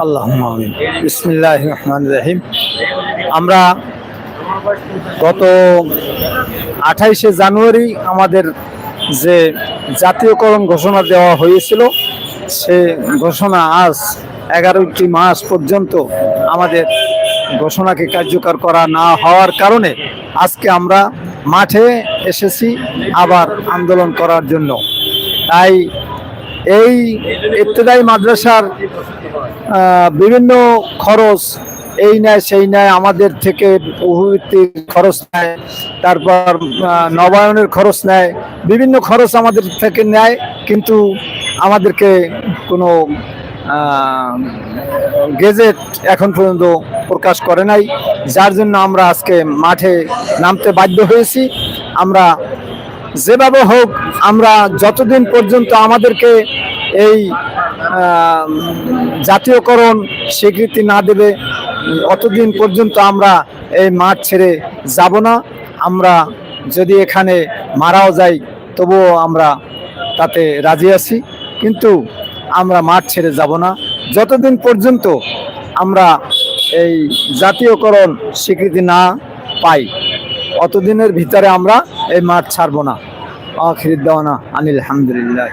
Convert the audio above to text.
আল্লাহুম্মা আমিন। বিসমিল্লাহির রহমানির রহিম। আমরা গত 28শে জানুয়ারি আমাদের যে জাতীয়করণ ঘোষণা দেওয়া হয়েছিল, সে ঘোষণা আজ 11টি মাস পর্যন্ত আমাদের ঘোষণাকে কার্যকর করা না হওয়ার কারণে আজকে আমরা মাঠে এসেছি আবার আন্দোলন করার জন্য। তাই এই ইবতেদায়ী মাদ্রাসার বিভিন্ন খরচ এই নেয় সেই নেয়, আমাদের থেকে বহুভিত্তিক খরচ নেয়, তারপর নবায়নের খরচ নেয়, বিভিন্ন খরচ আমাদের থেকে নেয়, কিন্তু আমাদেরকে কোনো গেজেট এখন পর্যন্ত প্রকাশ করে নাই, যার জন্য আমরা আজকে মাঠে নামতে বাধ্য হয়েছি। আমরা যেভাবে হোক, আমরা যতদিন পর্যন্ত আমাদেরকে এই জাতীয়করণ স্বীকৃতি না দেবে অতদিন পর্যন্ত আমরা এই মাঠ ছেড়ে যাব না। আমরা যদি এখানে মারাও যাই তবুও আমরা তাতে রাজি আছি, কিন্তু আমরা মাঠ ছেড়ে যাব না যতদিন পর্যন্ত আমরা এই জাতীয়করণ স্বীকৃতি না পাই। অতদিনের ভিতরে আমরা এই মাঠ ছাড়ব না। আখির দাওয়ানা আনিল হামদুলিল্লাহ।